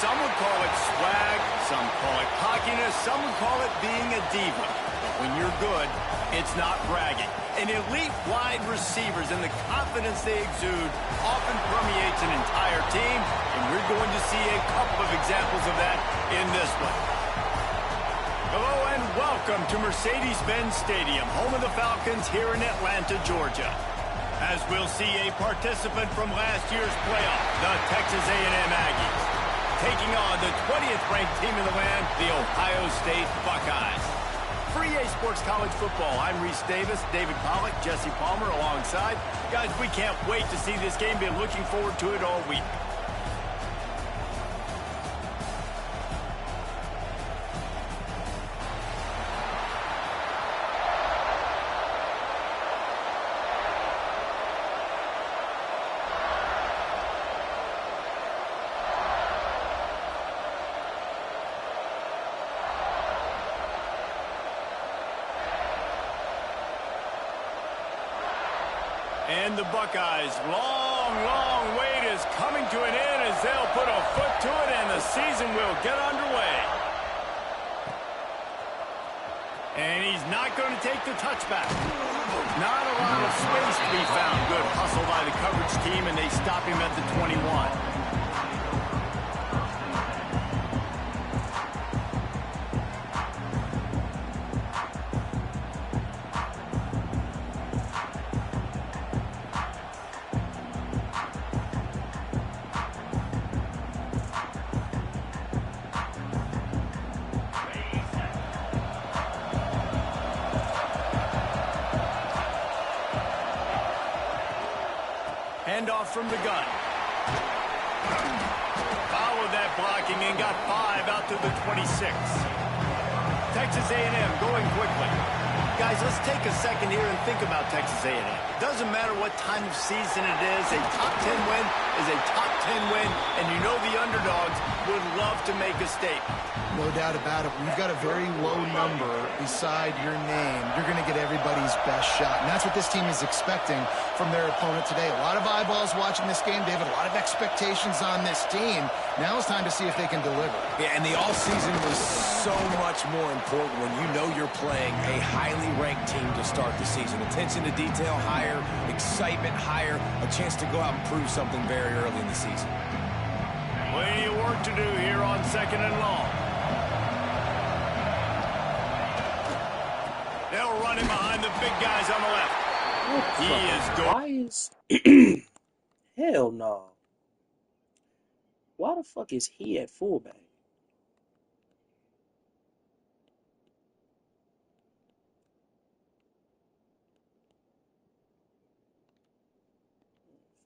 Some would call it swag, some call it cockiness, some would call it being a diva. But when you're good, it's not bragging. And elite wide receivers and the confidence they exude often permeates an entire team, and we're going to see a couple of examples of that in this one. Hello and welcome to Mercedes-Benz Stadium, home of the Falcons here in Atlanta, Georgia. As we'll see a participant from last year's playoff, the Texas A&M Aggies, taking on the 20th ranked team in the land, the Ohio State Buckeyes. For EA Sports College Football, I'm Reese Davis, David Pollack, Jesse Palmer alongside. Guys, we can't wait to see this game. Been looking forward to it all week. And the Buckeyes' long wait is coming to an end as they'll put a foot to it and the season will get underway. And he's not going to take the touchback. Not a lot of space to be found. Good hustle by the coverage team, and they stop him at the 21. Handoff from the gun. Followed that blocking and got 5 out to the 26. Texas A&M going quickly. Guys, let's take a second here and think about Texas A&M. It doesn't matter what time of season it is. A top 10 win is a top 10 win, and you know the underdogs would love to make a statement. No doubt about it. We've got a very low number beside your name. You're going to get everybody's best shot, and that's what this team is expecting from their opponent today. A lot of eyeballs watching this game, David. A lot of expectations on this team. Now it's time to see if they can deliver. Yeah, and the offseason was so much more important when you know you're playing a highly ranked team to start the season. Attention to detail higher, excitement higher, a chance to go out and prove something very early in the season. Plenty of work to do here on 2nd and long. They'll run him behind the big guys on the left. He is good. Why is... Hell no. Why the fuck is he at fullback?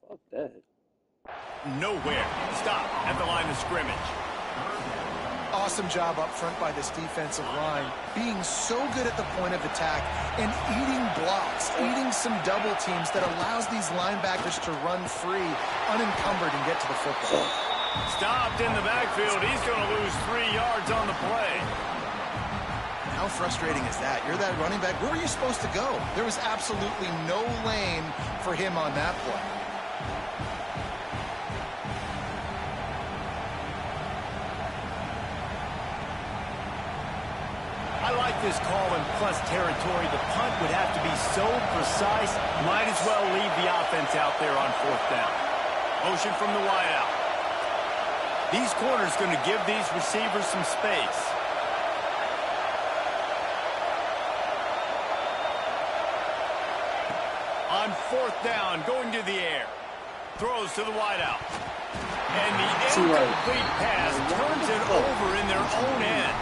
Fuck that. Nowhere. Stop at the line of scrimmage. Awesome job up front by this defensive line, being so good at the point of attack and eating blocks, eating some double teams that allows these linebackers to run free, unencumbered, and get to the football. Stopped in the backfield. He's going to lose 3 yards on the play. How frustrating is that? You're that running back. Where were you supposed to go? There was absolutely no lane for him on that play. I like this call in plus territory. The punt would have to be so precise. Might as well leave the offense out there on 4th down. Motion from the wideout. These corners going to give these receivers some space. On 4th down, going to the air. Throws to the wideout. And the incomplete pass turns it over in their own end.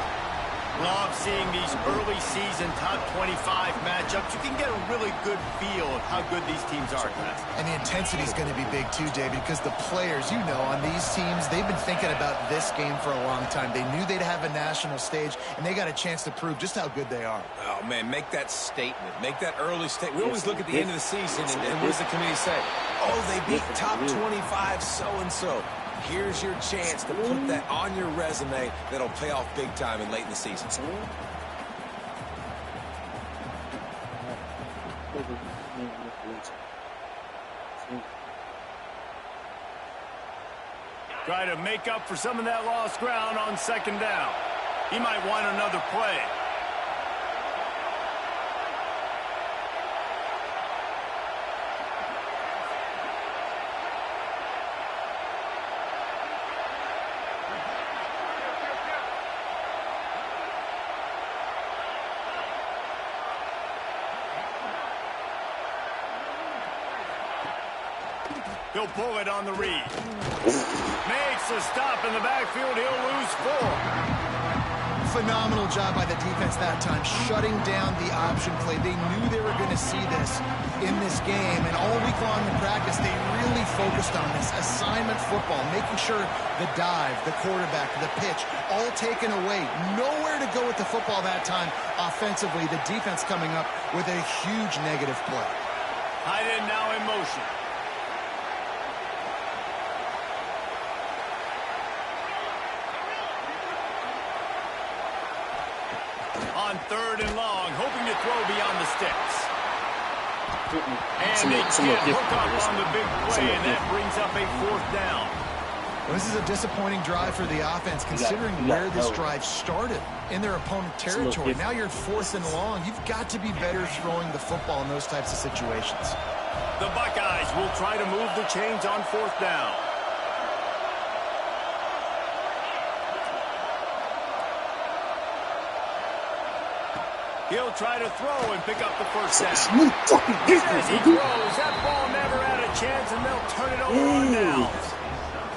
Love seeing these early season top 25 matchups. You can get a really good feel of how good these teams are, guys. And the intensity is going to be big too, David, because the players, you know, on these teams, they've been thinking about this game for a long time. They knew they'd have a national stage, and they got a chance to prove just how good they are. Oh, man, make that statement. Make that early statement. We always look at the end of the season, and what does the committee say? Oh, they beat top 25 so-and-so. Here's your chance to put that on your resume that'll pay off big time and late in the season. Try to make up for some of that lost ground on second down. He might want another play. He'll pull it on the read. Makes a stop in the backfield. He'll lose 4. Phenomenal job by the defense that time, shutting down the option play. They knew they were going to see this in this game, and all week long in practice, they really focused on this assignment football, making sure the dive, the quarterback, the pitch, all taken away. Nowhere to go with the football that time offensively. The defense coming up with a huge negative play. Tight end now in motion. On 3rd and long, hoping to throw beyond the sticks. And they can't hook up on the big play, and that brings up a 4th down. Well, this is a disappointing drive for the offense, considering where this drive started in their opponent territory. Now you're 4th and long. You've got to be better throwing the football in those types of situations. The Buckeyes will try to move the chains on 4th down. He'll try to throw and pick up the first down. As he throws, that ball never had a chance, and they'll turn it over on downs.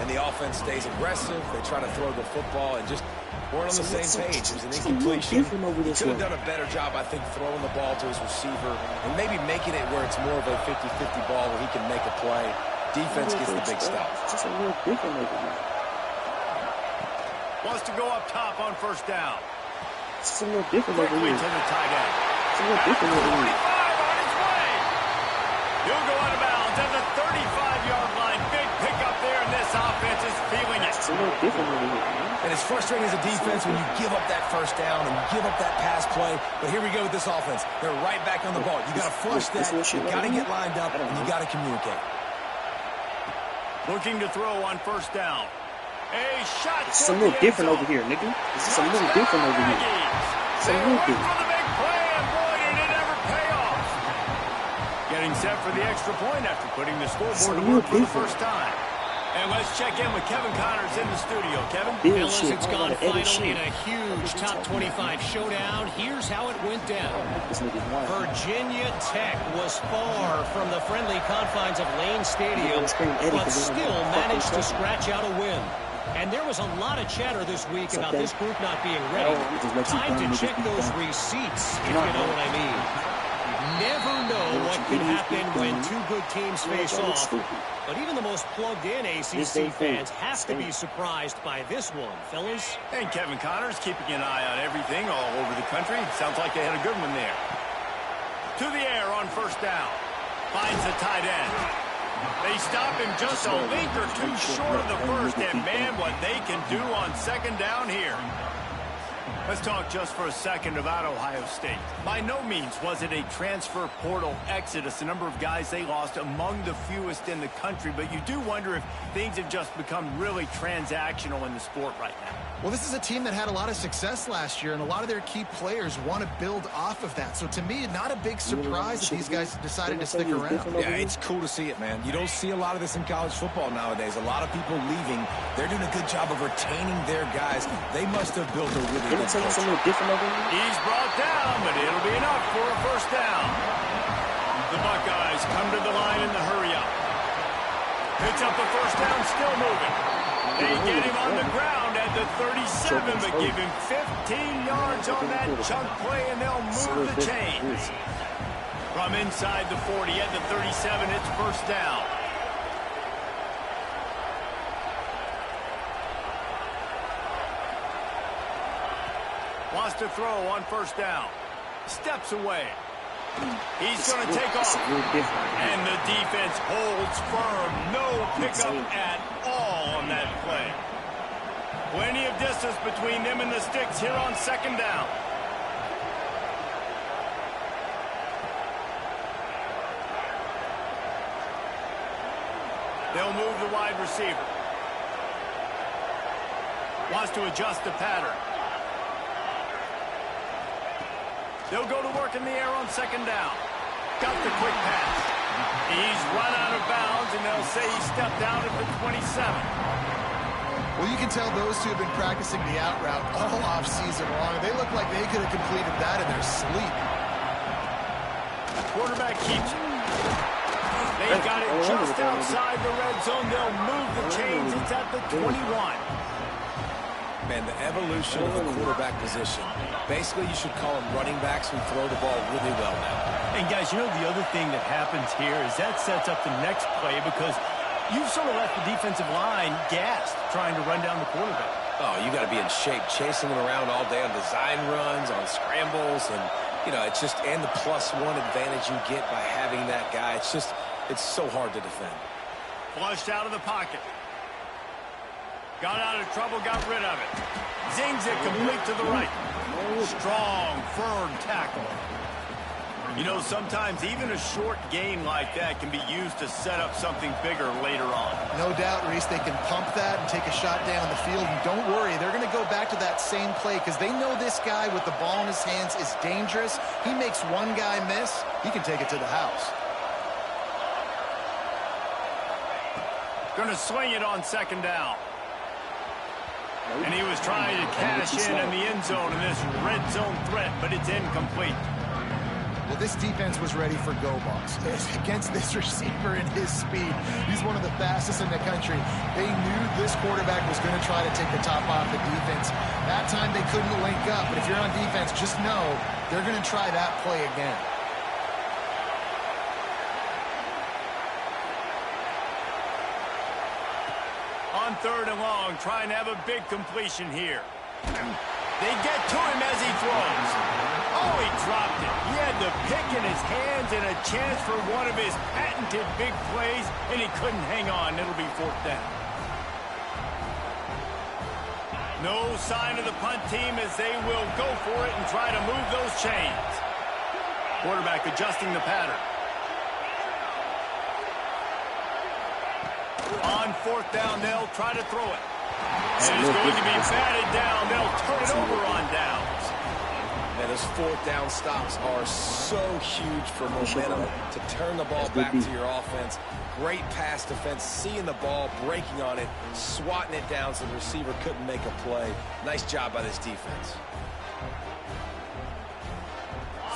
And the offense stays aggressive. They try to throw the football and just weren't on the same page. It was an incompletion. He could have done a better job, I think, throwing the ball to his receiver and maybe making it where it's more of a 50-50 ball where he can make a play. Defense gets the big stop. Just a little different over here. Wants to go up top on 1st down. It's a little different over Quickly here. to the tight end. It's a little different over here. 45 on his way. He'll go out of bounds at the 35-yard line. Big pickup there, and this offense is feeling it. It's a little different over here, man. And it's frustrating as a defense when you give up that first down and you give up that pass play. But here we go with this offense. They're right back on the ball. You got to flush that. You got to get lined up, and you got to communicate. Looking to throw on 1st down. A shot. It's a little different over here, nigga. It's a little different over here. It's a little different. For the big play, and boy, did it ever pay off. Getting set for the extra point after putting the scoreboard to work for the first time. And let's check in with Kevin Connors in the studio. Kevin? Fellas, it's gone final in a huge top 25 showdown. Here's how it went down. Virginia Tech was far from the friendly confines of Lane Stadium, but still managed to scratch out a win. And there was a lot of chatter this week about this group not being ready. Time to check those receipts, if you know what I mean. Never know what could happen when 2 good teams face off. But even the most plugged-in ACC fans have to be surprised by this one, fellas. And Kevin Connors keeping an eye on everything all over the country. Sounds like they had a good one there. To the air on 1st down. Finds the tight end. They stop him just a link or 2 short of the first, and man, what they can do on 2nd down here. Let's talk just for a second about Ohio State. By no means was it a transfer portal exodus. The number of guys they lost among the fewest in the country, but you do wonder if things have just become really transactional in the sport right now. Well, this is a team that had a lot of success last year, and a lot of their key players want to build off of that. So to me, not a big surprise that these guys decided to stick around. Yeah, it's cool to see it, man. You don't see a lot of this in college football nowadays. A lot of people leaving. They're doing a good job of retaining their guys. They must have built a really good culture. It's a little different over here. He's brought down, but it'll be enough for a 1st down. The Buckeyes come to the line in the hurry-up. Picks up the 1st down, still moving. They get him on the ground at the 37, but give him 15 yards on that chunk play, and they'll move the chains. From inside the 40 at the 37, it's 1st down. Wants to throw on 1st down. Steps away. He's going to take off. And the defense holds firm. No pickup at all on that play. Plenty of distance between them and the sticks here on 2nd down. They'll move the wide receiver. Wants to adjust the pattern. They'll go to work in the air on second down. Got the quick pass. He's run out of bounds, and they'll say he stepped out at the 27. Well, you can tell those two have been practicing the out route all off-season long. They look like they could have completed that in their sleep. Quarterback keeps it. They've got it just outside the red zone. They'll move the chains. It's at the 21. Man, the evolution of the quarterback position. Basically, you should call them running backs who throw the ball really well now. And, guys, you know the other thing that happens here is that sets up the next play because you've sort of left the defensive line gassed trying to run down the quarterback. Oh, you got to be in shape, chasing him around all day on design runs, on scrambles, and, you know, it's just, and the +1 advantage you get by having that guy. It's just, it's so hard to defend. Flushed out of the pocket. Got out of trouble, got rid of it. Zings it complete to the right. Strong, firm tackle. You know, sometimes even a short game like that can be used to set up something bigger later on. No doubt, Reese, they can pump that and take a shot down the field. And don't worry, they're going to go back to that same play because they know this guy with the ball in his hands is dangerous. He makes one guy miss, he can take it to the house. Going to swing it on second down. And he was trying to cash in the end zone in this red zone threat, but it's incomplete. Well, this defense was ready for go balls. Against this receiver and his speed, he's one of the fastest in the country. They knew this quarterback was going to try to take the top off the defense. That time they couldn't link up, but if you're on defense, just know they're going to try that play again. On third and long, trying to have a big completion here. They get to him as he throws. Oh, he dropped it. He had the pick in his hands and a chance for one of his patented big plays, and he couldn't hang on. It'll be fourth down. No sign of the punt team as they will go for it and try to move those chains. Quarterback adjusting the pattern. On fourth down, they'll try to throw it. And it's going to be batted down. They'll turn it over on downs. And those fourth down stops are so huge for momentum to turn the ball back to your offense. Great pass defense, seeing the ball, breaking on it, swatting it down so the receiver couldn't make a play. Nice job by this defense.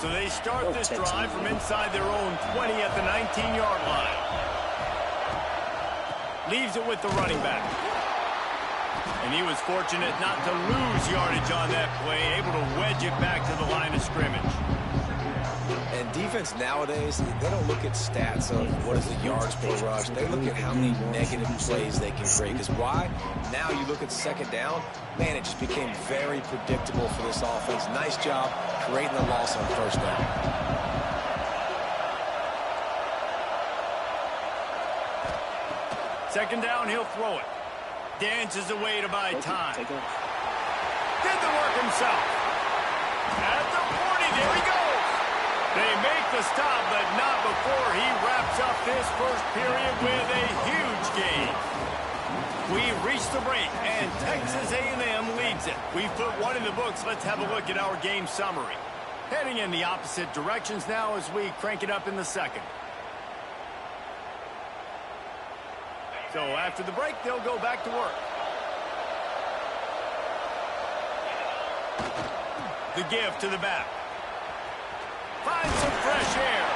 So they start this drive from inside their own 20 at the 19-yard line. Leaves it with the running back. And he was fortunate not to lose yardage on that play, able to wedge it back to the line of scrimmage. And defense nowadays, they don't look at stats of what is the yards per rush. They look at how many negative plays they can create. Because why? Now you look at second down, man, it just became very predictable for this offense. Nice job creating the loss on first down. Second down, he'll throw it. Dances away to buy time. Did the work himself. At the 40, there he goes. They make the stop, but not before he wraps up this first period with a huge gain. We reach the break, and Texas A&M leads it. We've put one in the books. Let's have a look at our game summary. Heading in the opposite directions now as we crank it up in the second. So after the break, they'll go back to work. The give to the back. Finds some fresh air.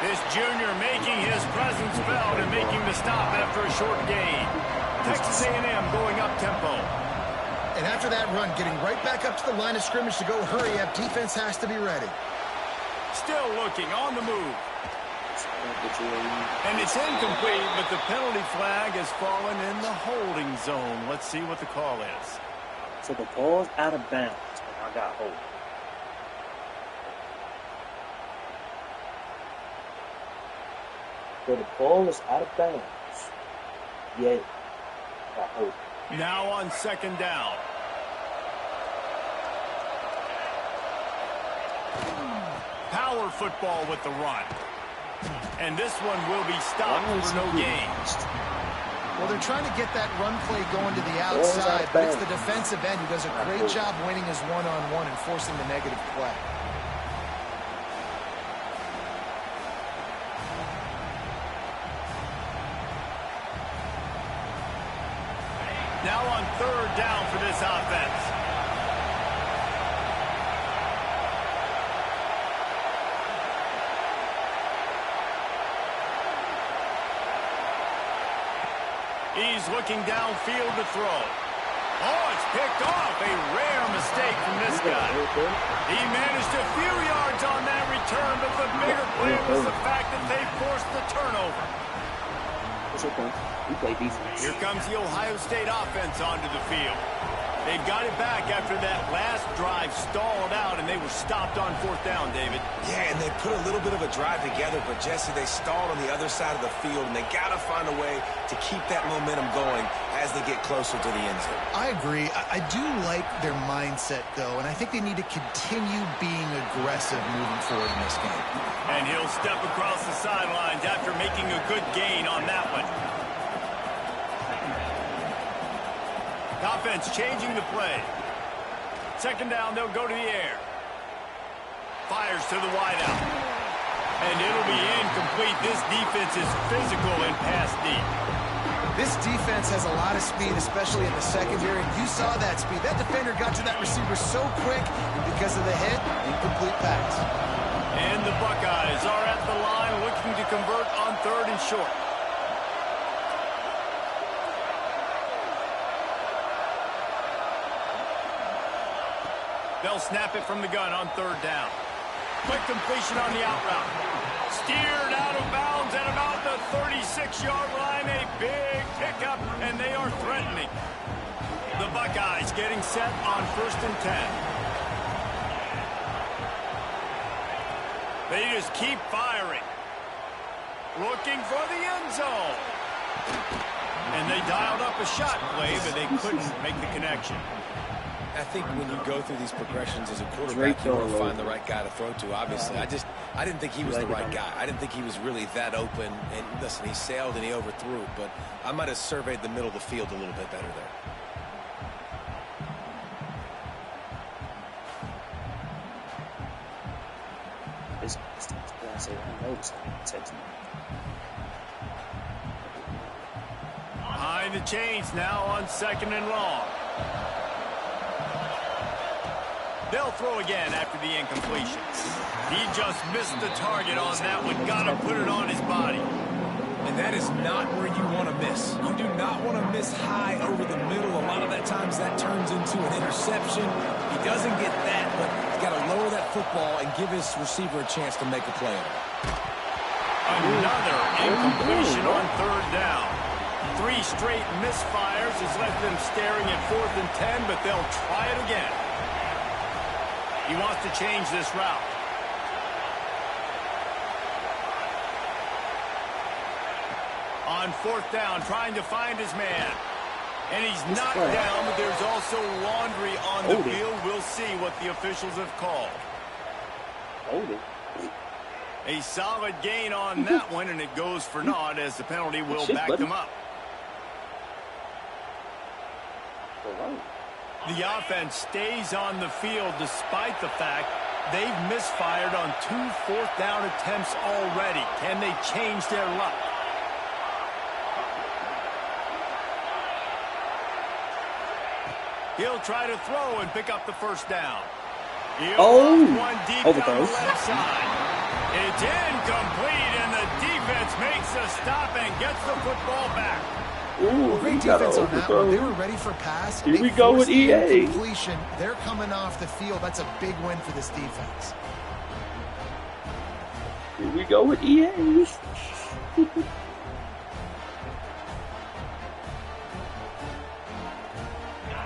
This junior making his presence felt and making the stop after a short gain. Texas A&M going up tempo. And after that run, getting right back up to the line of scrimmage to go hurry up, defense has to be ready. Still looking on the move. And it's incomplete, but the penalty flag has fallen in the holding zone. Let's see what the call is. So the ball's out of bounds, and I got hold. So the ball is out of bounds. Yeah, got hold. Now on second down. Power football with the run. And this one will be stopped for no gain. Well, they're trying to get that run play going to the outside, but it's the defensive end who does a great job winning his one-on-one and forcing the negative play. Now on third down for this offense. He's looking downfield to throw. Oh, it's picked off. A rare mistake from this guy. He managed a few yards on that return, but the bigger play was the fact that they forced the turnover. What's your point? We play defense. Here comes the Ohio State offense onto the field. They got it back after that last drive stalled out, and they were stopped on fourth down, David. Yeah, and they put a little bit of a drive together, but, Jesse, they stalled on the other side of the field, and they got to find a way to keep that momentum going as they get closer to the end zone. I agree. I do like their mindset, though, and I think they need to continue being aggressive moving forward in this game. And he'll step across the sidelines after making a good gain on that one. Offense changing the play. Second down, they'll go to the air. Fires to the wideout. And it'll be incomplete. This defense is physical and pass deep. This defense has a lot of speed, especially in the secondary. You saw that speed. That defender got to that receiver so quick, and because of the hit, incomplete pass. And the Buckeyes are at the line looking to convert on third and short. They'll snap it from the gun on third down. Quick completion on the out route. Steered out of bounds at about the 36-yard line. A big pickup, and they are threatening. The Buckeyes getting set on 1st and 10. They just keep firing. Looking for the end zone. And they dialed up a shot play, but they couldn't make the connection. I think when you go through these progressions as a quarterback, you want to find the right guy to throw to, obviously. I didn't think he was the right guy. I didn't think he was really that open. And listen, he sailed and he overthrew, but I might have surveyed the middle of the field a little bit better there. Behind the chains now on 2nd and long. They'll throw again after the incompletion. He just missed the target on that one. Got to put it on his body. And that is not where you want to miss. You do not want to miss high over the middle. A lot of that times that turns into an interception. He doesn't get that, but he's got to lower that football and give his receiver a chance to make a play. Another incompletion on third down. 3 straight misfires has left them staring at 4th and 10, but they'll try it again. He wants to change this route. On 4th down, trying to find his man. And he's knocked down, but there's also laundry on the field. We'll see what the officials have called. A solid gain on that one, and it goes for naught as the penalty will back them up. The offense stays on the field despite the fact they've misfired on 2 4th down attempts already. Can they change their luck? He'll try to throw and pick up the 1st down. One deep down the left side. It's incomplete, and the defense makes a stop and gets the football back. Ooh, great defense on that one. They were ready for pass. Here we go with EA. Completion. They're coming off the field. That's a big win for this defense. Here we go with EA.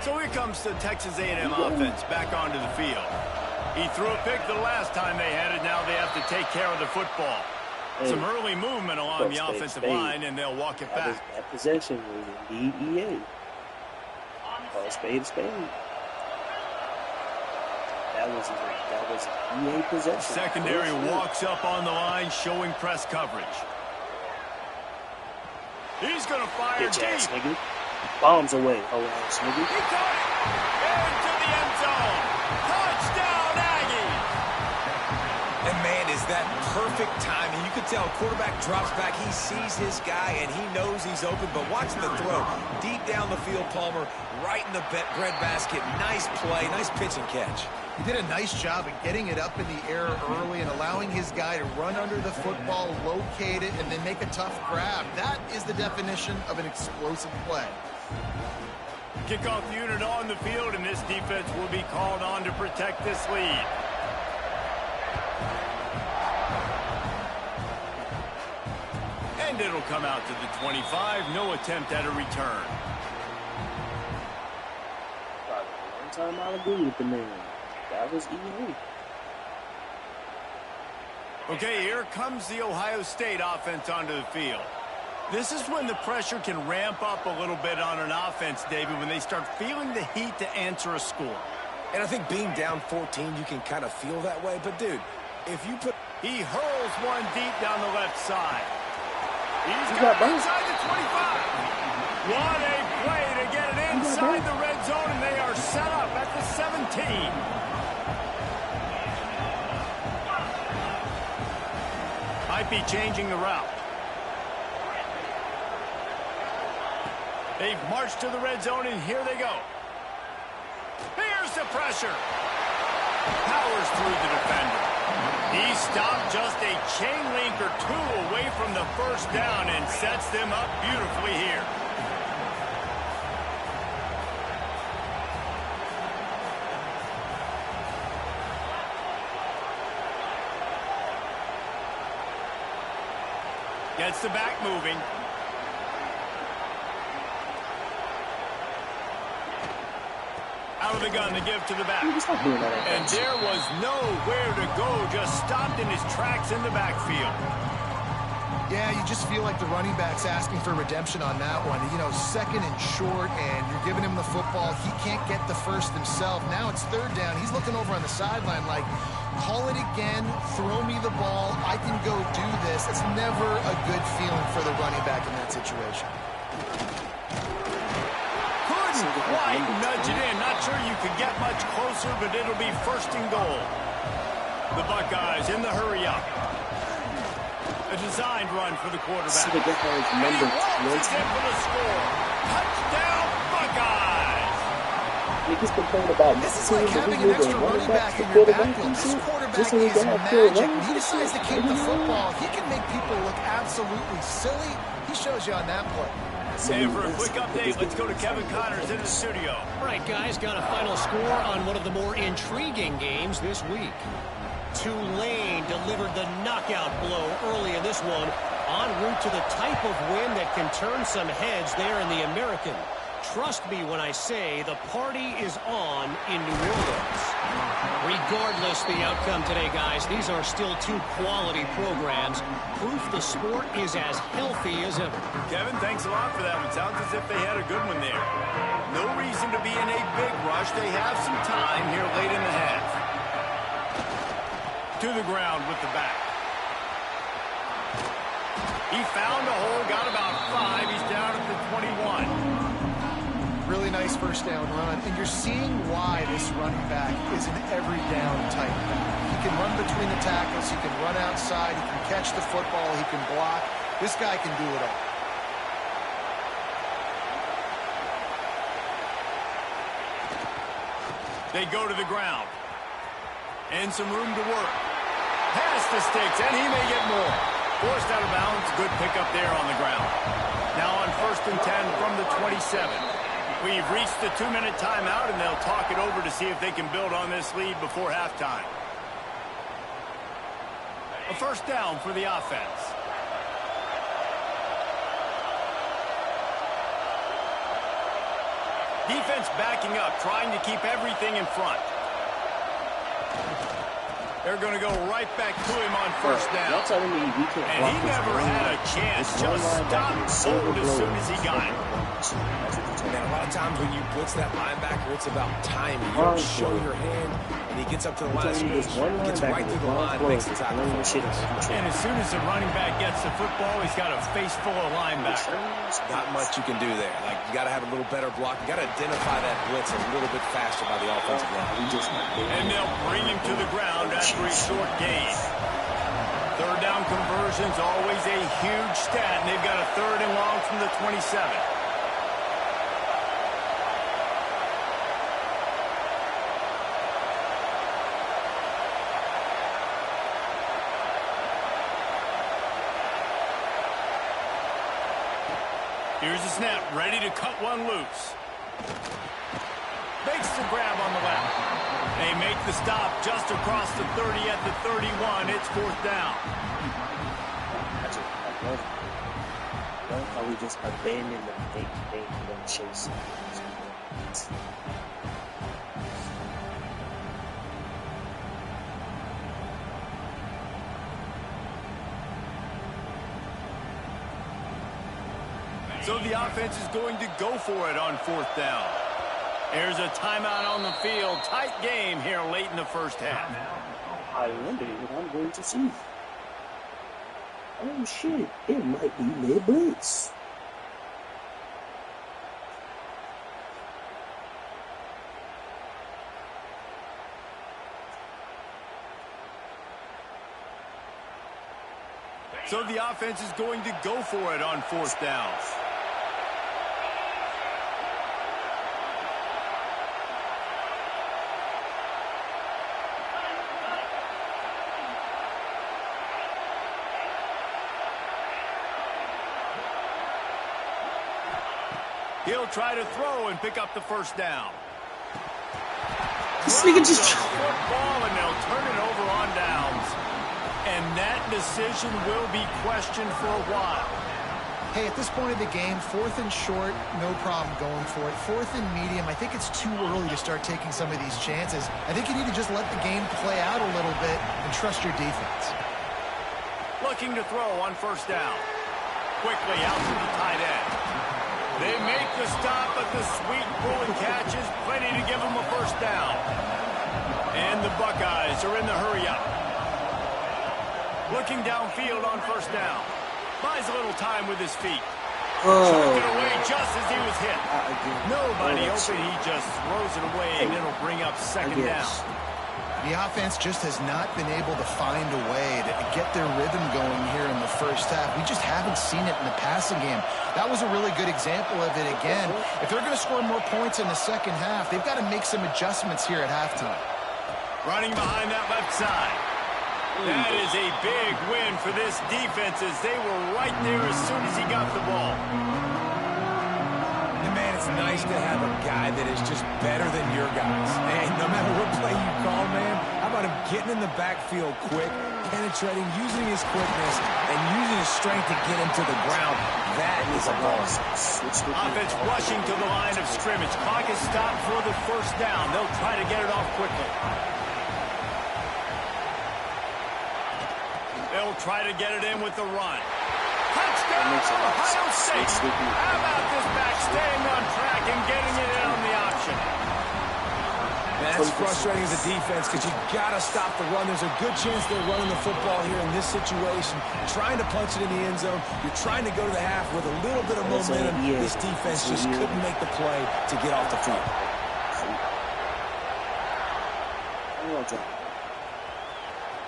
So here comes the Texas A&M offense back onto the field. He threw a pick the last time they had it. Now they have to take care of the football. Some early movement along the offensive line, and they'll walk it back. That possession was indeed EA. Call spade a spade. That was an EA possession. Secondary walks up on the line, showing press coverage. He's going to fire Bitch ass deep. nigga. Bombs away, oh ass nigga. He caught it. Into the end zone. Touchdown, Aggies. And man, is that perfect timing. You can tell quarterback drops back. He sees his guy, and he knows he's open. But watch the throw. Deep down the field, Palmer, right in the breadbasket. Nice play, nice pitch and catch. He did a nice job of getting it up in the air early and allowing his guy to run under the football, locate it, and then make a tough grab. That is the definition of an explosive play. Kickoff unit on the field, and this defense will be called on to protect this lead. And it'll come out to the 25. No attempt at a return. One time I'll agree with the man. That was easy. Okay, here comes the Ohio State offense onto the field. This is when the pressure can ramp up a little bit on an offense, David, when they start feeling the heat to answer a score. And I think being down 14, you can kind of feel that way. But, dude, if you put... He hurls one deep down the left side. He's got got it inside the 25. What a play to get it inside the red zone, and they are set up at the 17. Might be changing the route. They've marched to the red zone, and here they go. Here's the pressure. Powers through the defender. He stopped just a chain link or two away from the first down and sets them up beautifully here. Gets the back moving. Out of the gun to give to the back. And there was nowhere to go, just stopped in his tracks in the backfield. Yeah, you just feel like the running back's asking for redemption on that one. You know, second and short, and you're giving him the football. He can't get the first himself. Now it's third down. He's looking over on the sideline like, call it again, throw me the ball, I can go do this. It's never a good feeling for the running back in that situation. Couldn't quite nudge it in. Not sure you could get much closer, but it'll be first and goal. The Buckeyes in the hurry up. A designed run for the quarterback. See the Buckeyes number 20. For the score. Touchdown, Buckeyes! Niggas complain about This is like having an extra running back in your backfield. This quarterback is magic. He decides to keep the football. He can make people look absolutely silly. He shows you on that play. And for a quick update, let's go to Kevin Connors in the studio. All right, guys, got a final score on one of the more intriguing games this week. Tulane delivered the knockout blow early in this one, en route to the type of win that can turn some heads there in the American. Trust me when I say the party is on in New Orleans. Regardless the outcome today, guys, these are still two quality programs. Proof the sport is as healthy as ever. Kevin, thanks a lot for that one. Sounds as if they had a good one there. No reason to be in a big rush. They have some time here late in the half. To the ground with the back. He found a hole, got about 5. He's down at the 21. Really nice first down run, and you're seeing why this running back is an every down type back. He can run between the tackles, he can run outside, he can catch the football, he can block. This guy can do it all. They go to the ground. And some room to work. Past the sticks, and he may get more. Forced out of bounds, good pickup there on the ground. Now on 1st and 10 from the 27. We've reached the 2-minute timeout, and they'll talk it over to see if they can build on this lead before halftime. A first down for the offense. Defense backing up, trying to keep everything in front. They're going to go right back to him on first down. Y'all telling me we can't and he never had a chance. Just stopped cold as soon as he got it. And a lot of times when you blitz that linebacker, it's about timing. You don't show your hand, and he gets up to the line of scrimmage, gets right through the line, makes the tackle. And as soon as the running back gets the football, he's got a face full of linebackers. Not much you can do there. Like, you got to have a little better block. You got to identify that blitz a little bit faster by the offensive line. And they'll bring him to the ground after a short gain. Third down conversion's always a huge stat, and they've got a 3rd and long from the 27. Here's the snap, ready to cut one loose. Makes the grab on the left. They make the stop just across the 30 at the 31. It's 4th down. I love how we just abandoned them. They don't chase. So the offense is going to go for it on 4th down. There's a timeout on the field. Tight game here late in the first half. I wonder what I'm going to see. Oh shit, it might be mid blitz. So the offense is going to go for it on 4th down. He'll try to throw and pick up the 1st down. This nigga just Football, and they'll turn it over on downs. And that decision will be questioned for a while. Hey, at this point of the game, 4th and short, no problem going for it. 4th and medium, I think it's too early to start taking some of these chances. I think you need to just let the game play out a little bit and trust your defense. Looking to throw on 1st down. Quickly out to the tight end. They make the stop, but the sweet bullet catch is plenty to give them a 1st down. And the Buckeyes are in the hurry-up. Looking downfield on 1st down. Buys a little time with his feet. Took it away just as he was hit. Nobody open. He just throws it away, and it'll bring up 2nd down. The offense just has not been able to find a way to get their rhythm going here in the first half. We just haven't seen it in the passing game. That was a really good example of it again. If they're going to score more points in the second half, they've got to make some adjustments here at halftime. Running behind that left side. That is a big win for this defense as they were right there as soon as he got the ball. And man, it's nice to have a guy that is just better than your guys. And no matter what play you call, man, how about him getting in the backfield quick, penetrating, using his quickness, and using his strength to get him to the ground. That is a loss. Offense rushing to the line of scrimmage. Clock is stopped for the 1st down. They'll try to get it off quickly. They'll try to get it in with the run. Touchdown, Ohio State. How about this back staying on track and getting it in on the option? That's frustrating as a defense because you got to stop the run. There's a good chance they're running the football here in this situation, trying to punch it in the end zone. You're trying to go to the half with a little bit of momentum. This defense just couldn't make the play to get off the field.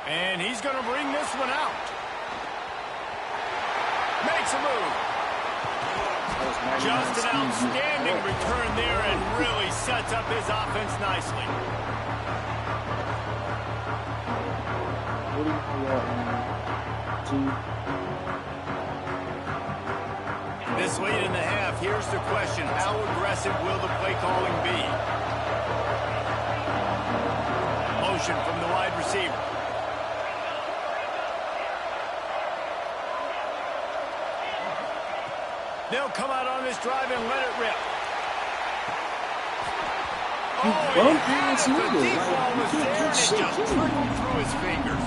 And he's going to bring this one out. Makes a move. Just an outstanding return there and really sets up his offense nicely. This late in the half, here's the question. How aggressive will the play calling be? Motion from the wide receiver. They'll come out on this drive and let it rip. Oh, he had it. The deep ball was there, and it just trickled through his fingers.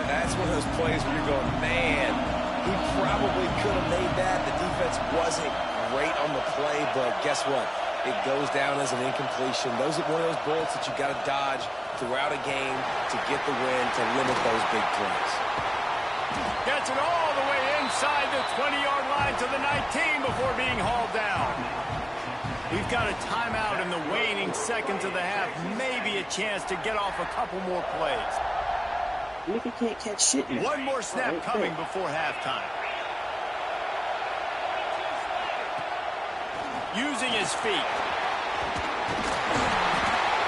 That's one of those plays where you're going, man, he probably could have made that. The defense wasn't great on the play, but guess what? It goes down as an incompletion. Those are one of those bullets that you got to dodge throughout a game to get the win, to limit those big plays. Gets it all the way inside the 20-yard line to the 19 before being hauled down. We've got a timeout in the waning seconds of the half. Maybe a chance to get off a couple more plays. Nigga can't catch shit now. One more snap coming before halftime. Using his feet.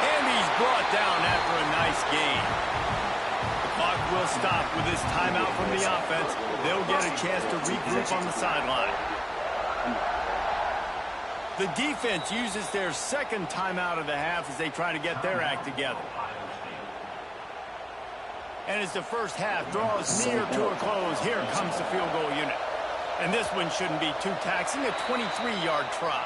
And he's brought down after a nice gain. The clock will stop with this timeout from the offense. They'll get a chance to regroup on the sideline. The defense uses their second timeout of the half as they try to get their act together. And as the first half draws near to a close, here comes the field goal unit. And this one shouldn't be too taxing, a 23-yard try.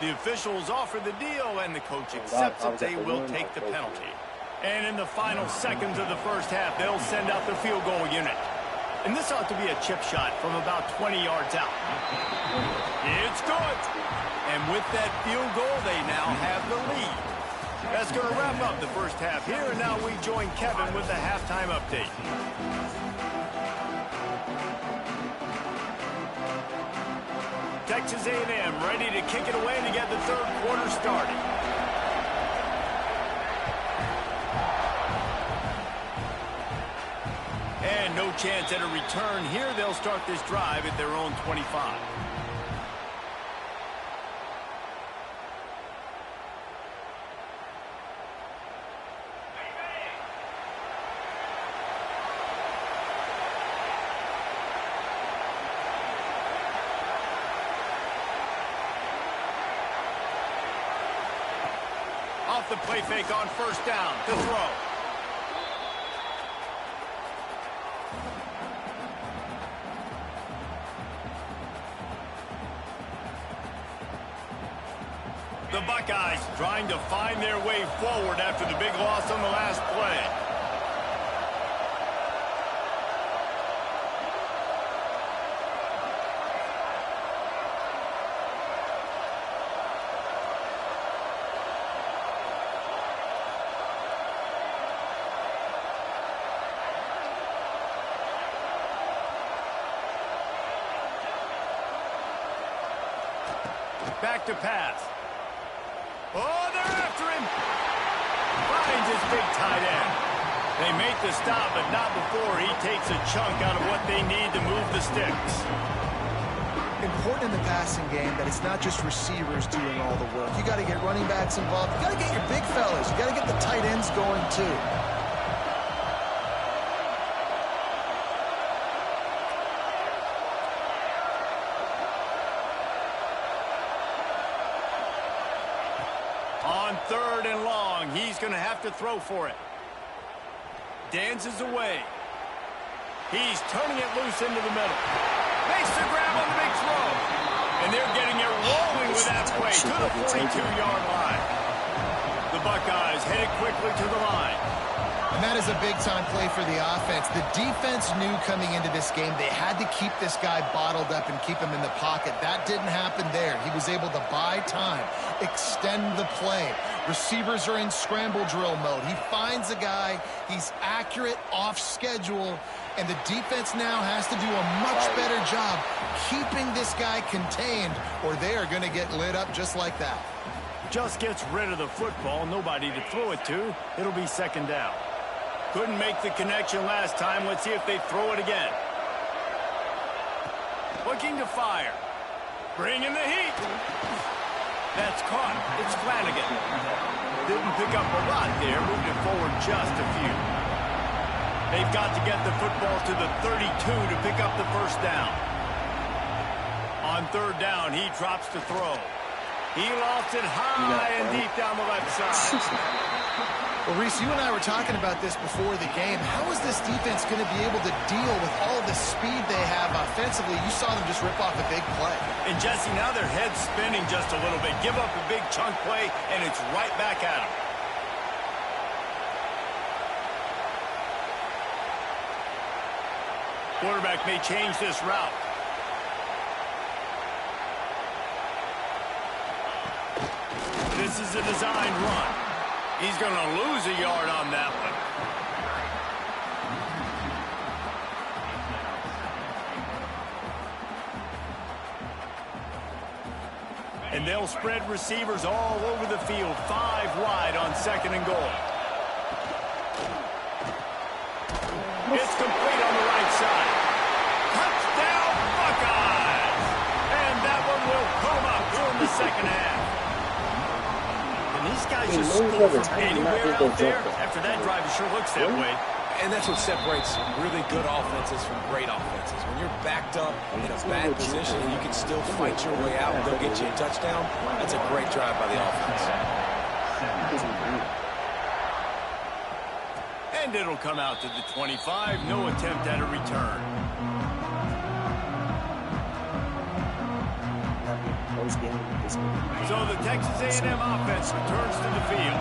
The officials offer the deal, and the coach accepts that they will take the penalty. And in the final seconds of the first half, they'll send out the field goal unit. And this ought to be a chip shot from about 20 yards out. It's good. And with that field goal, they now have the lead. That's going to wrap up the first half here, and now we join Kevin with the halftime update. Texas A&M ready to kick it away to get the third quarter started. And no chance at a return here. They'll start this drive at their own 25. Off the play fake on first down to throw. The Buckeyes trying to find their way forward after the big loss on the last play. Back to pass. Oh, they're after him. Finds his big tight end. They make the stop, but not before he takes a chunk out of what they need to move the sticks. Important in the passing game that it's not just receivers doing all the work. You got to get running backs involved. You got to get your big fellas. You got to get the tight ends going too. On third and long, he's going to have to throw for it. Dances away. He's turning it loose into the middle. Makes the grab on the big throw. And they're getting it rolling with that play to the 42-yard line. The Buckeyes headed quickly to the line. And that is a big-time play for the offense. The defense knew coming into this game they had to keep this guy bottled up and keep him in the pocket. That didn't happen there. He was able to buy time, extend the play. Receivers are in scramble drill mode. He finds a guy. He's accurate, off schedule, and the defense now has to do a much better job keeping this guy contained, or they are going to get lit up just like that. Just gets rid of the football. Nobody to throw it to. It'll be second down. Couldn't make the connection last time. Let's see if they throw it again. Looking to fire. Bringing the heat. That's caught. It's Flanagan. Didn't pick up a lot there. Moved it forward just a few. They've got to get the football to the 32 to pick up the first down. On third down, he drops to throw. He lofts it high and deep down the left side. Well, Reese, you and I were talking about this before the game. How is this defense going to be able to deal with all the speed they have offensively? You saw them just rip off a big play. And, Jesse, now their head's spinning just a little bit. Give up a big chunk play, and it's right back at them. Quarterback may change this route. This is a designed run. He's going to lose a yard on that one. And they'll spread receivers all over the field, 5 wide on 2nd and goal. It's complete on the right side. Touchdown, Buckeyes! And that one will come up during the second half. And these guys just score from anywhere out there. After that drive, it sure looks that way. And that's what separates really good offenses from great offenses. When you're backed up in a bad position and you can still fight your way out and go get you a touchdown, that's a great drive by the offense. And it'll come out to the 25. No attempt at a return. So the Texas A&M offense returns to the field.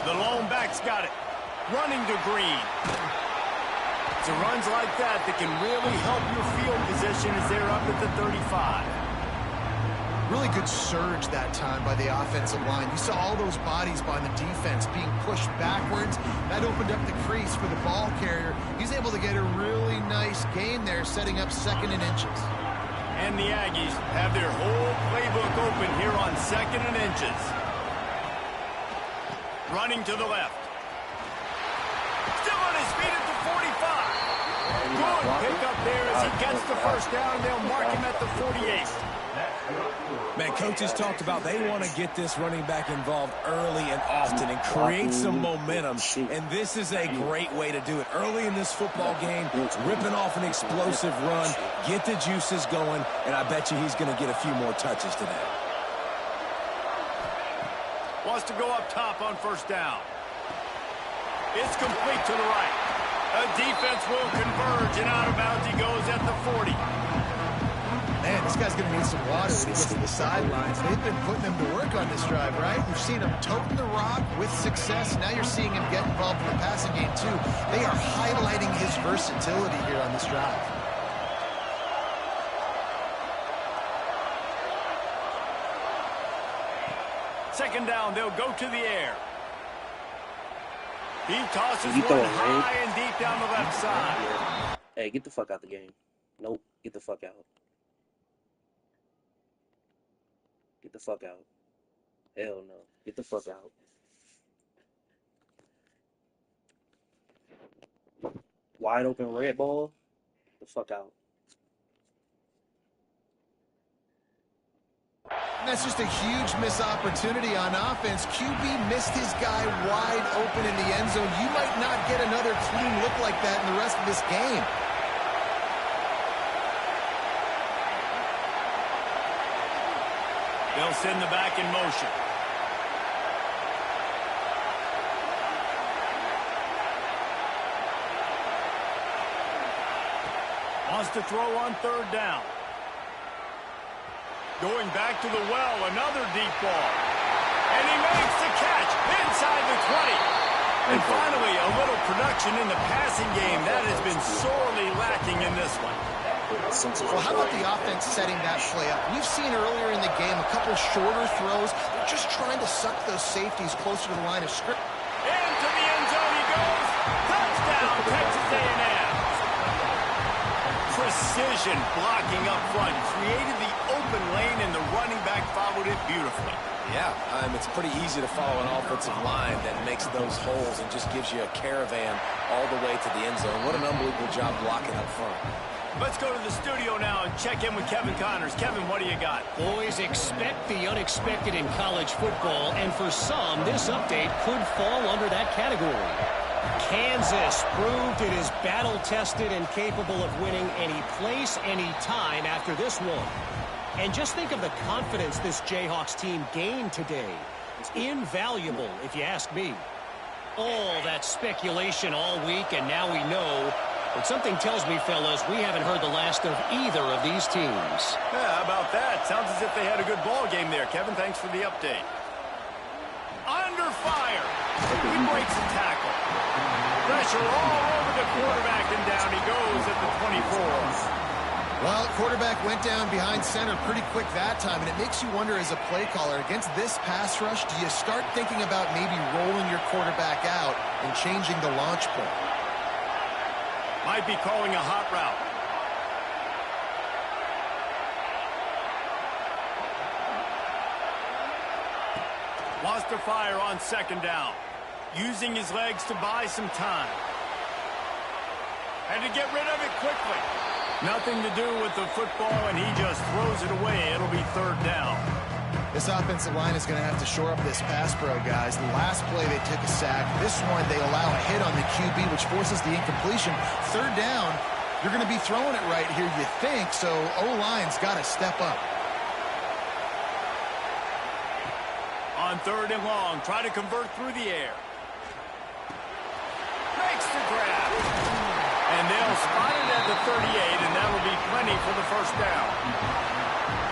The lone back's got it. Running to Green. It's runs like that that can really help your field position as they're up at the 35. Really good surge that time by the offensive line. You saw all those bodies by the defense being pushed backwards. That opened up the crease for the ball carrier. He's able to get a really nice gain there, setting up 2nd and inches. And the Aggies have their whole playbook open here on 2nd and inches. Running to the left. Still on his feet at the 45. Good pick up there as he gets the first down. They'll mark him at the 48. Man, coaches talked about they want to get this running back involved early and often and create some momentum. And this is a great way to do it. Early in this football game, ripping off an explosive run, get the juices going, and I bet you he's going to get a few more touches today. Wants to go up top on first down. It's complete to the right. A defense will converge, and out of bounds he goes at the 40. Man, this guy's going to need some water when he gets to the sidelines. They've been putting him to work on this drive, right? You've seen him toting the rock with success. Now you're seeing him get involved in the passing game, too. They are highlighting his versatility here on this drive. Second down, they'll go to the air. He tosses one high and deep down the left side. Hey, get the fuck out the game. Nope, get the fuck out. Get the fuck out. Hell no. Get the fuck out. Wide open red ball. Get the fuck out. That's just a huge missed opportunity on offense. QB missed his guy wide open in the end zone. You might not get another clean look like that in the rest of this game. They'll send the back in motion. Wants to throw on third down. Going back to the well, another deep ball. And he makes the catch inside the 20. And finally, a little production in the passing game. That has been sorely lacking in this one. Well, how about the offense setting that play up? We've seen earlier in the game a couple shorter throws. They're just trying to suck those safeties closer to the line of scrimmage. Into the end zone he goes. Touchdown, Texas A&M. Precision blocking up front. Created the open lane, and the running back followed it beautifully. Yeah, it's pretty easy to follow an offensive line that makes those holes and just gives you a caravan all the way to the end zone. What an unbelievable job blocking up front. Let's go to the studio now and check in with Kevin Connors. Kevin, what do you got? Boys, expect the unexpected in college football, and for some, this update could fall under that category. Kansas proved it is battle-tested and capable of winning any place, any time after this one. And just think of the confidence this Jayhawks team gained today. Invaluable, if you ask me. All that speculation all week, and now we know. But something tells me, fellas, we haven't heard the last of either of these teams. Yeah, how about that? Sounds as if they had a good ball game there. Kevin, thanks for the update. Under fire. He breaks the tackle. Pressure all over the quarterback, and down he goes at the 24. Well, quarterback went down behind center pretty quick that time, and it makes you wonder as a play caller, against this pass rush, do you start thinking about maybe rolling your quarterback out and changing the launch point? Might be calling a hot route. Wants to fire on second down. Using his legs to buy some time. And to get rid of it quickly. Nothing to do with the football, and he just throws it away. It'll be third down. This offensive line is going to have to shore up this pass pro, guys. The last play they took a sack. This one they allow a hit on the QB, which forces the incompletion. Third down, you're going to be throwing it right here, you think, so O-line's got to step up. On third and long, try to convert through the air. Makes the grab. And they'll spot it at the 38, and that'll be plenty for the first down.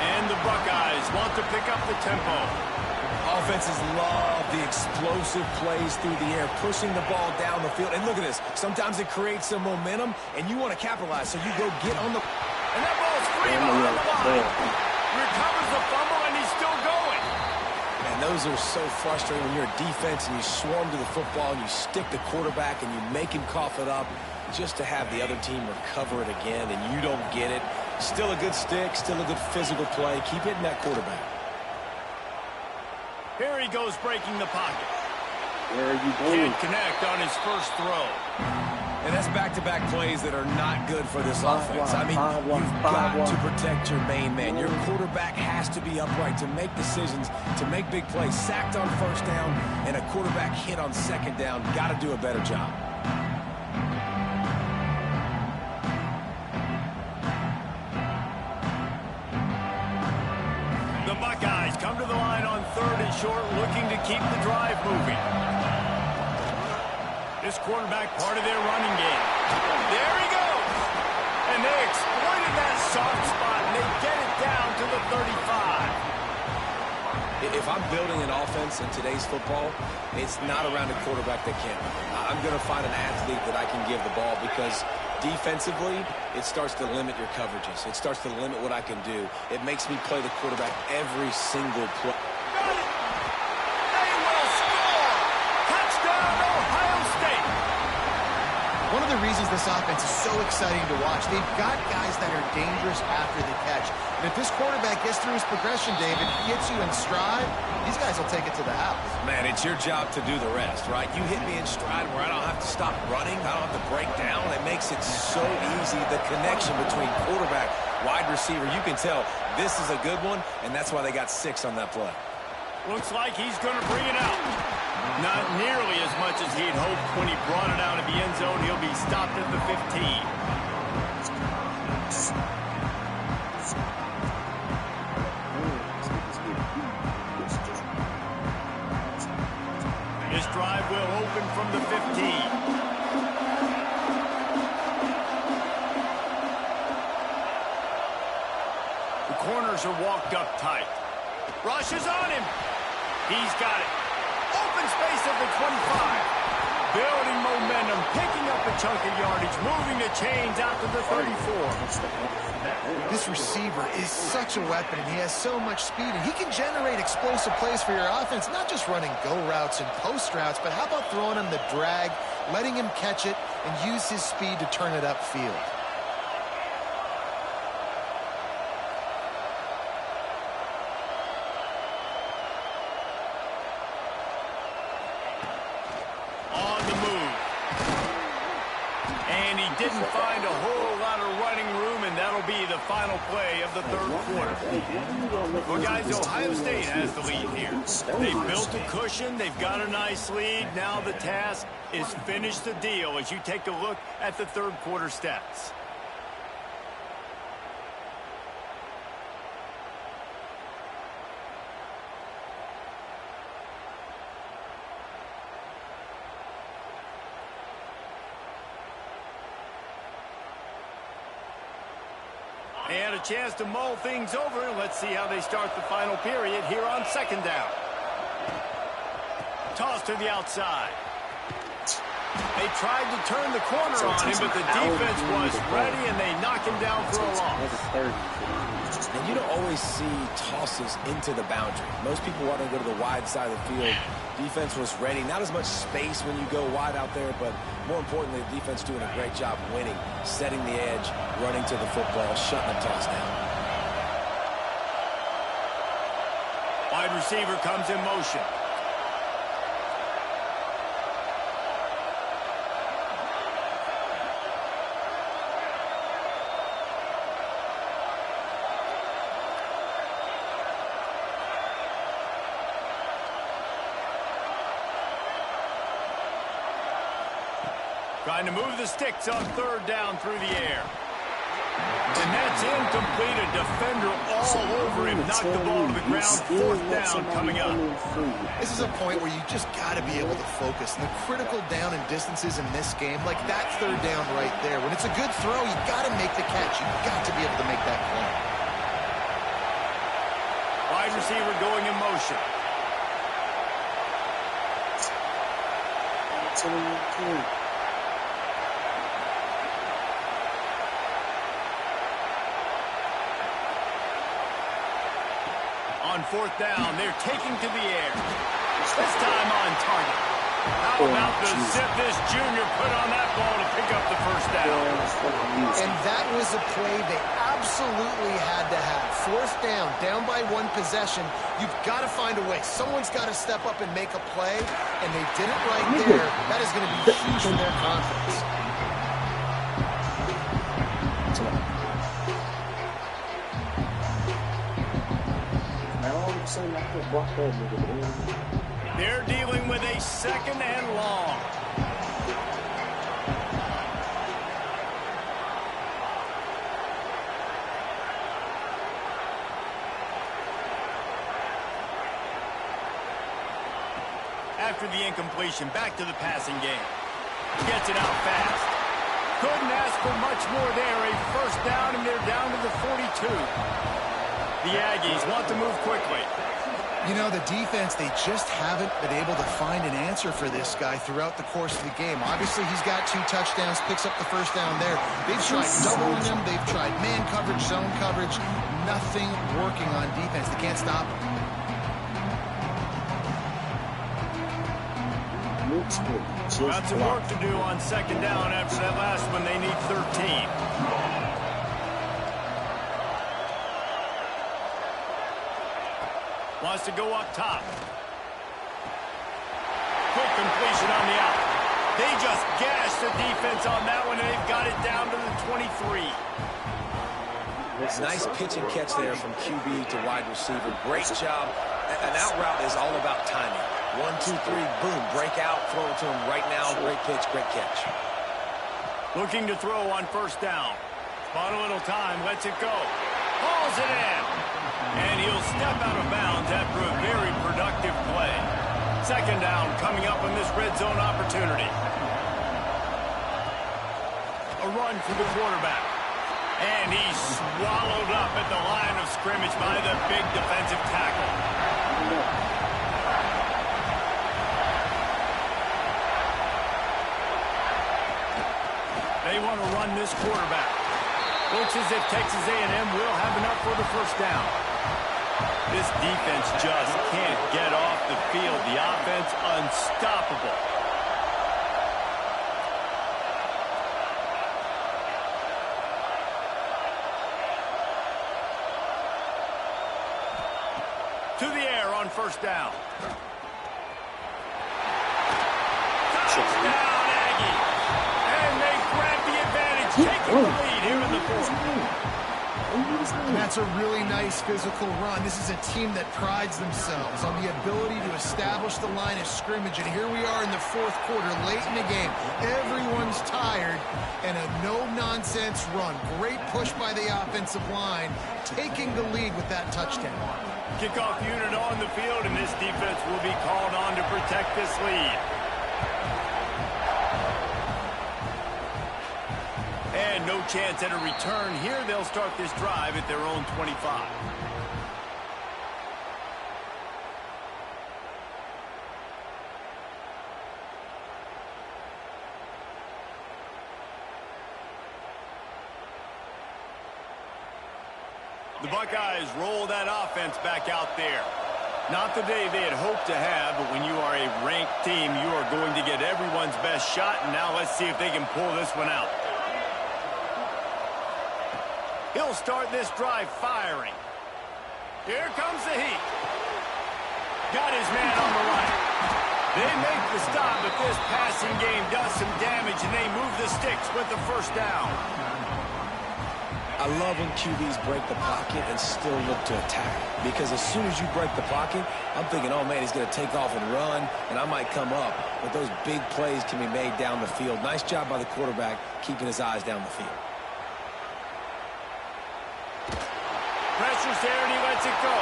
And the Buckeyes want to pick up the tempo. Offenses love the explosive plays through the air, pushing the ball down the field. And look at this. Sometimes it creates some momentum, and you want to capitalize, so you go get on the... And that ball's free behind the line. Recovers the fumble, and he's still going. And those are so frustrating when you're a defense and you swarm to the football and you stick the quarterback and you make him cough it up just to have the other team recover it again and you don't get it. Still a good stick, still a good physical play. Keep hitting that quarterback. Here he goes breaking the pocket. Where are you going? Can't connect on his first throw. And that's back-to-back plays that are not good for this offense. I mean, you've got to protect your main man. Your quarterback has to be upright to make decisions, to make big plays. Sacked on first down and a quarterback hit on second down. Got to do a better job. The Buckeyes come to the line on third and short, looking to keep the drive moving. This quarterback part of their running game. There he goes. And they exploited that soft spot, and they get it down to the 35. If I'm building an offense in today's football, it's not around a quarterback that can't. I'm going to find an athlete that I can give the ball because defensively, it starts to limit your coverages. It starts to limit what I can do. It makes me play the quarterback every single play. Got it. They will score. Touchdown, Ohio State. One of the reasons this offense is so exciting to watch, they've got guys that are dangerous after the catch. And if this quarterback gets through his progression, David, gets you in stride, these guys will take it to the house. Man, it's your job to do the rest, right? You hit me in stride where I don't have to stop running. I don't have to break down. It makes it so easy. The connection between quarterback, wide receiver, you can tell this is a good one, and that's why they got 6 on that play. Looks like he's going to bring it out. Not nearly as much as he'd hoped when he brought it out of the end zone. He'll be stopped at the 15. This drive will open from the 15. The corners are walked up tight. Rush is on him. He's got it. Open space at the 25. Building momentum, picking up a chunk of yardage, moving the chains out to the 34. This receiver is such a weapon, and he has so much speed, and he can generate explosive plays for your offense, not just running go routes and post routes, but how about throwing him the drag, letting him catch it, and use his speed to turn it upfield. Didn't find a whole lot of running room, and that'll be the final play of the third quarter. Well, guys, Ohio State has the lead here. They've built a cushion. They've got a nice lead. Now the task is finish the deal as you take a look at the third quarter stats. And a chance to mull things over. Let's see how they start the final period here on second down. Toss to the outside. They tried to turn the corner on him, but the defense was ready, and they knock him down for a loss. And you don't always see tosses into the boundary. Most people want to go to the wide side of the field. Defense was ready. Not as much space when you go wide out there, but more importantly, the defense doing a great job winning, setting the edge, running to the football, shutting the toss down. Wide receiver comes in motion. Trying to move the sticks on third down through the air. And that's incomplete. A defender all over him. Knocked the ball to the ground. Fourth down coming up. This is a point where you just got to be able to focus. And the critical down and distances in this game, like that third down right there. When it's a good throw, you got to make the catch. You got to be able to make that play. Wide receiver going in motion. On fourth down, they're taking to the air. This time on target. How about the zip this junior put on that ball to pick up the first down? And that was a play they absolutely had to have. Fourth down, down by one possession. You've got to find a way. Someone's got to step up and make a play, and they did it right there. That is going to be huge for their confidence. They're dealing with a second and long. After the incompletion, back to the passing game. Gets it out fast. Couldn't ask for much more there. A first down, and they're down to the 42. The Aggies want to move quickly. You know, the defense, they just haven't been able to find an answer for this guy throughout the course of the game. Obviously, he's got 2 touchdowns, picks up the first down there. They've tried doubling him. They've tried man coverage, zone coverage. Nothing working on defense. They can't stop him. Got some work to do on second down after that last one. They need 13. Wants to go up top. Quick completion on the out. They just gashed the defense on that one, and they've got it down to the 23. Nice pitch and catch there from QB to wide receiver. Great job. An out route is all about timing. 1, 2, 3, boom, break out, throw it to him right now. Great pitch, great catch. Looking to throw on first down. Spot a little time, lets it go. Hauls it in. And he'll step out of bounds after a very productive play. Second down coming up on this red zone opportunity. A run for the quarterback. And he's swallowed up at the line of scrimmage by the big defensive tackle. They want to run this quarterback. Looks as if Texas A&M will have enough for the first down. This defense just can't get off the field. The offense unstoppable. To the air on first down. Touchdown, Aggie. And they grab the advantage, taking the lead here in the fourth. And that's a really nice physical run. This is a team that prides themselves on the ability to establish the line of scrimmage. And here we are in the fourth quarter, late in the game. Everyone's tired, and a no-nonsense run. Great push by the offensive line, taking the lead with that touchdown. Kickoff unit on the field, and this defense will be called on to protect this lead. And no chance at a return here. They'll start this drive at their own 25. The Buckeyes roll that offense back out there. Not the day they had hoped to have, but when you are a ranked team, you are going to get everyone's best shot, and now let's see if they can pull this one out. He'll start this drive firing. Here comes the heat. Got his man on the right. They make the stop, but this passing game does some damage, and they move the sticks with the first down. I love when QBs break the pocket and still look to attack. Because as soon as you break the pocket, I'm thinking, oh, man, he's going to take off and run, and I might come up. But those big plays can be made down the field. Nice job by the quarterback keeping his eyes down the field. Pressure's there, and he lets it go.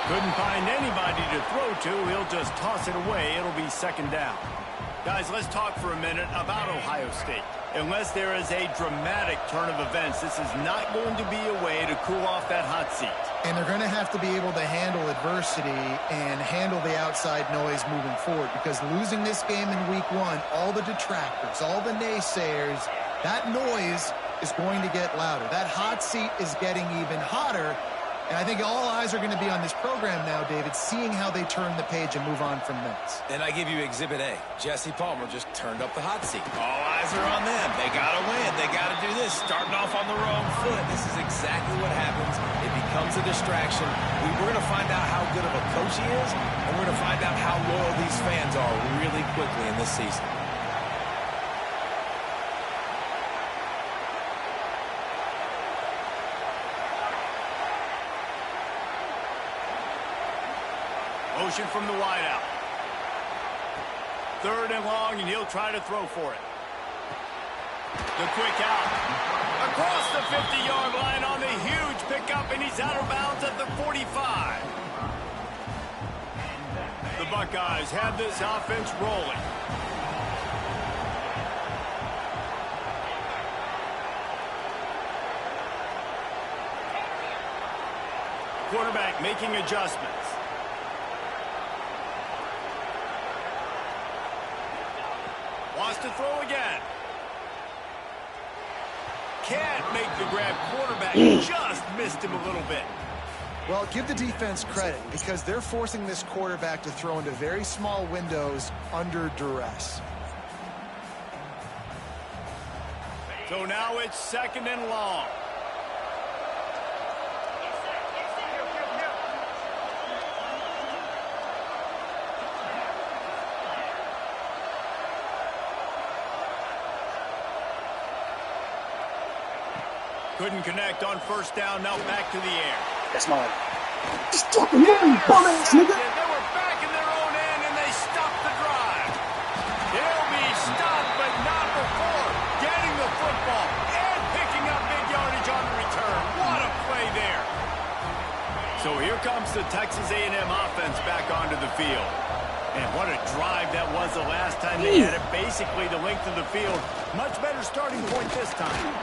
Couldn't find anybody to throw to. He'll just toss it away. It'll be second down. Guys, let's talk for a minute about Ohio State. Unless there is a dramatic turn of events, this is not going to be a way to cool off that hot seat. And they're going to have to be able to handle adversity and handle the outside noise moving forward, because losing this game in week 1, all the detractors, all the naysayers, that noise is going to get louder. That hot seat is getting even hotter. And I think all eyes are going to be on this program now, David, seeing how they turn the page and move on from this. And I give you Exhibit A. Jesse Palmer just turned up the hot seat. All eyes are on them. They got to win. They got to do this. Starting off on the wrong foot. This is exactly what happens. It becomes a distraction. We're going to find out how good of a coach he is, and we're going to find out how loyal these fans are really quickly in this season. Motion from the wideout. 3rd and long, and he'll try to throw for it. The quick out. Across the 50-yard line on the huge pickup, and he's out of bounds at the 45. The Buckeyes have this offense rolling. Quarterback making adjustments. Wants to throw again. Can't make the grab. Quarterback just missed him a little bit. Well, give the defense credit, because they're forcing this quarterback to throw into very small windows under duress. So now it's 2nd and long. Couldn't connect on 1st down. Now back to the air. That's mine. Just drop him in, bum-ass nigga. They were back in their own end, and they stopped the drive. They'll be stopped, but not before getting the football and picking up big yardage on the return. What a play there. So here comes the Texas A&M offense back onto the field. And what a drive that was the last time they had it. Basically the length of the field. Much better starting point this time.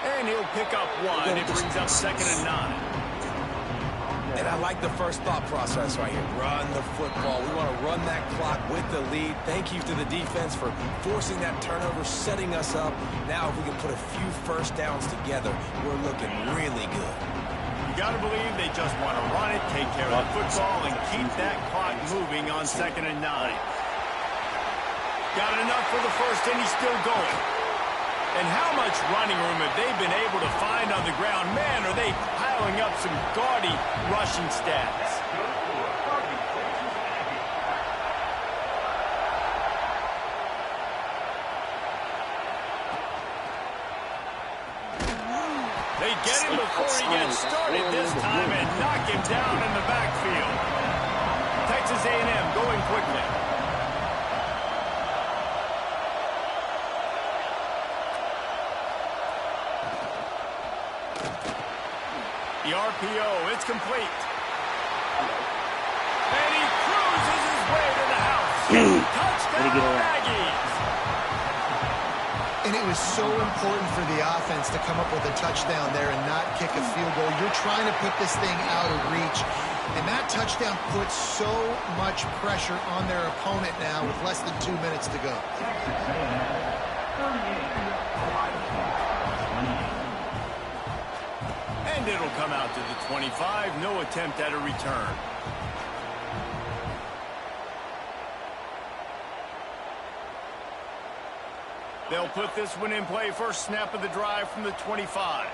And he'll pick up 1. It brings up 2nd and 9. And I like the first thought process right here. Run the football. We want to run that clock with the lead. Thank you to the defense for forcing that turnover, setting us up. Now if we can put a few first downs together, we're looking really good. You got to believe they just want to run it, take care of the football, and keep that clock moving on 2nd and 9. Got enough for the first, and he's still going. And how much running room have they been able to find on the ground? Man, are they piling up some gaudy rushing stats. They get him before he gets started this time and knock him down in the backfield. Texas A&M going quickly. The RPO, it's complete. And he cruises his way to the house. Touchdown, Aggies. And it was so important for the offense to come up with a touchdown there and not kick a field goal. You're trying to put this thing out of reach. And that touchdown puts so much pressure on their opponent now with less than 2 minutes to go. And And it'll come out to the 25. No attempt at a return. They'll put this one in play. First snap of the drive from the 25.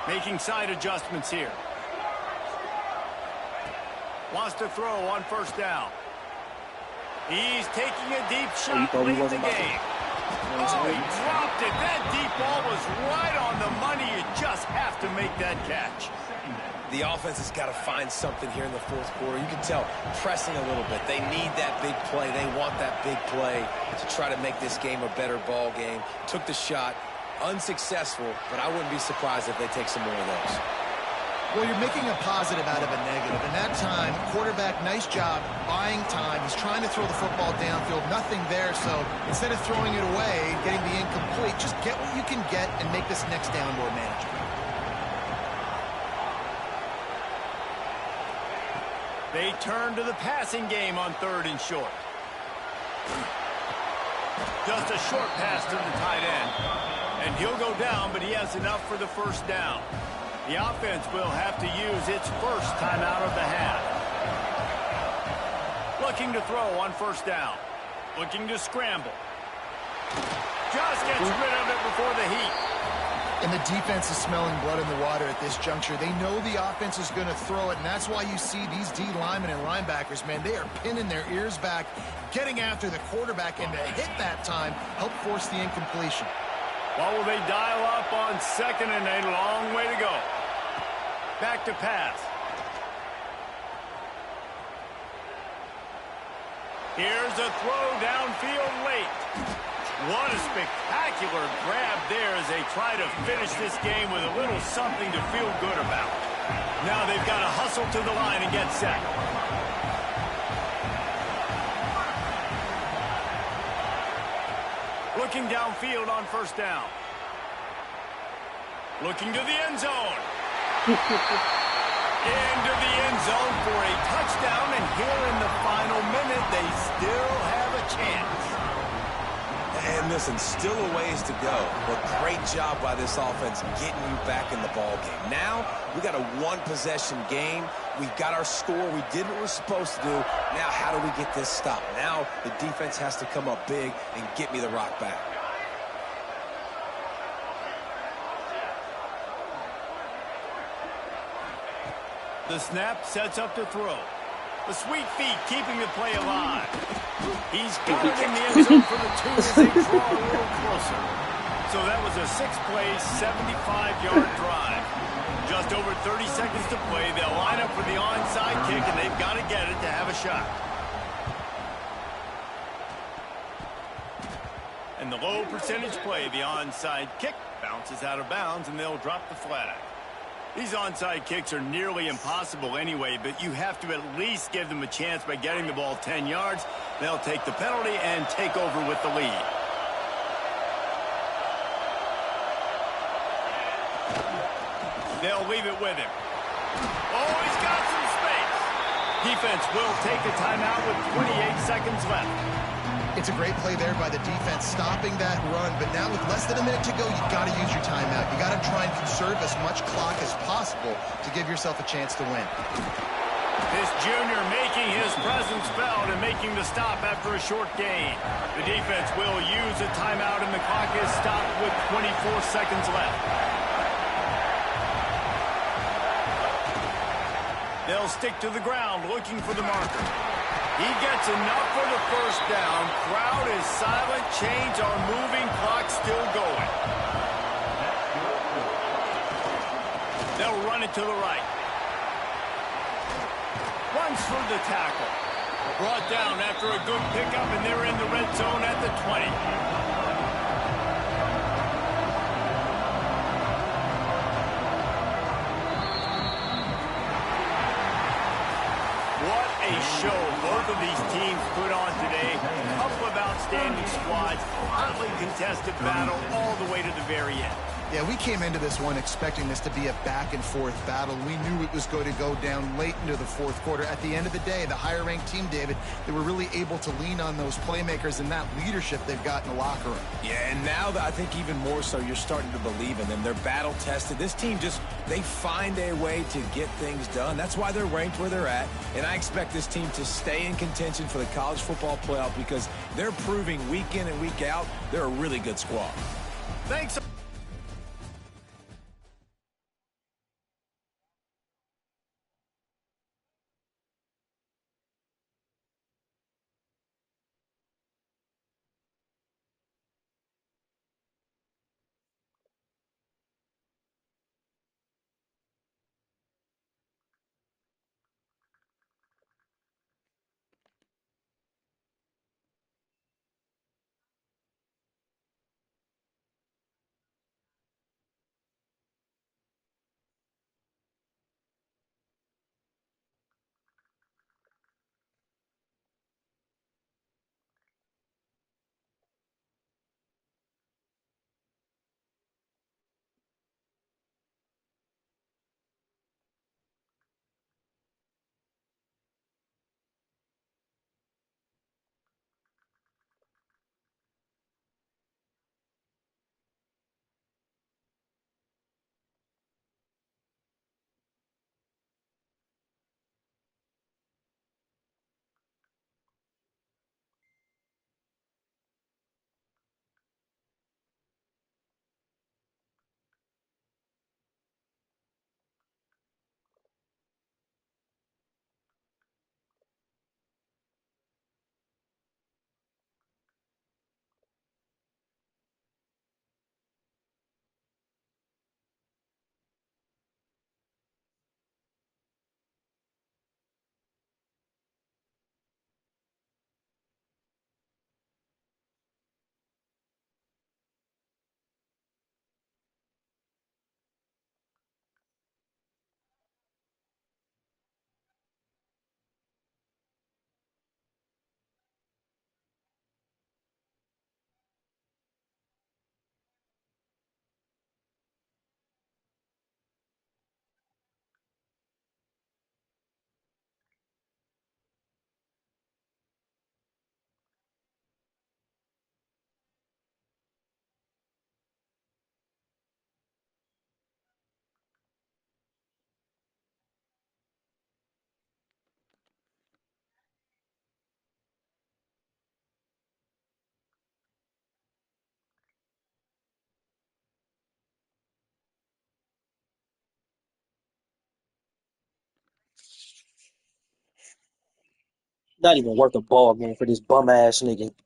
Making side adjustments here. Wants to throw on first down. He's taking a deep shot late in the game. Oh, he dropped it. That deep ball was right on the money. You just have to make that catch. The offense has got to find something here in the fourth quarter. You can tell pressing a little bit. They need that big play. They want that big play to try to make this game a better ball game. Took the shot. Unsuccessful, but I wouldn't be surprised if they take some more of those. Well, you're making a positive out of a negative. And that time, quarterback, nice job buying time. He's trying to throw the football downfield. Nothing there, so instead of throwing it away, getting the incomplete, just get what you can get and make this next down more manageable. They turn to the passing game on 3rd and short. Just a short pass to the tight end. And he'll go down, but he has enough for the first down. The offense will have to use its first timeout of the half. Looking to throw on first down. Looking to scramble. Just gets rid of it before the heat. And the defense is smelling blood in the water at this juncture. They know the offense is going to throw it, and that's why you see these D linemen and linebackers, man, they are pinning their ears back, getting after the quarterback, and to hit that time, help force the incompletion. Well, will they dial up on 2nd and a long way to go? Back to pass. Here's a throw downfield late. What a spectacular grab there as they try to finish this game with a little something to feel good about. Now they've got to hustle to the line and get set. Looking downfield on first down. Looking to the end zone. Into the end zone for a touchdown, and here in the final minute, they still have a chance. And listen, still a ways to go, but great job by this offense getting you back in the ball game. Now, we got a one-possession game. We got our score. We did what we're supposed to do. Now, how do we get this stopped? Now, the defense has to come up big and get me the rock back. The snap sets up to throw. The sweet feet keeping the play alive. He's got it in the end zone for the 2 as they draw a little closer. So that was a 6-play, 75-yard drive. Just over 30 seconds to play. They'll line up for the onside kick, and they've got to get it to have a shot. And the low percentage play, the onside kick, bounces out of bounds, and they'll drop the flag. These onside kicks are nearly impossible anyway, but you have to at least give them a chance by getting the ball 10 yards. They'll take the penalty and take over with the lead. They'll leave it with him. Oh, he's got some space. Defense will take a timeout with 28 seconds left. It's a great play there by the defense, stopping that run. But now with less than a minute to go, you've got to use your timeout. You've got to try and conserve as much clock as possible to give yourself a chance to win. This junior making his presence felt and making the stop after a short gain. The defense will use a timeout, and the clock is stopped with 24 seconds left. They'll stick to the ground looking for the marker. He gets enough for the first down. Crowd is silent. Chains are moving. Clock still going. They'll run it to the right. Runs for the tackle. Brought down after a good pickup, and they're in the red zone at the 20. A show both of these teams put on today. A couple of outstanding squads, hotly contested battle all the way to the very end. Yeah, we came into this one expecting this to be a back-and-forth battle. We knew it was going to go down late into the fourth quarter. At the end of the day, the higher-ranked team, David, they were really able to lean on those playmakers and that leadership they've got in the locker room. Yeah, and now I think even more so, you're starting to believe in them. They're battle-tested. This team they find a way to get things done. That's why they're ranked where they're at. And I expect this team to stay in contention for the college football playoff because they're proving week in and week out they're a really good squad. Thanks. Not even worth a ball game for this bum ass nigga.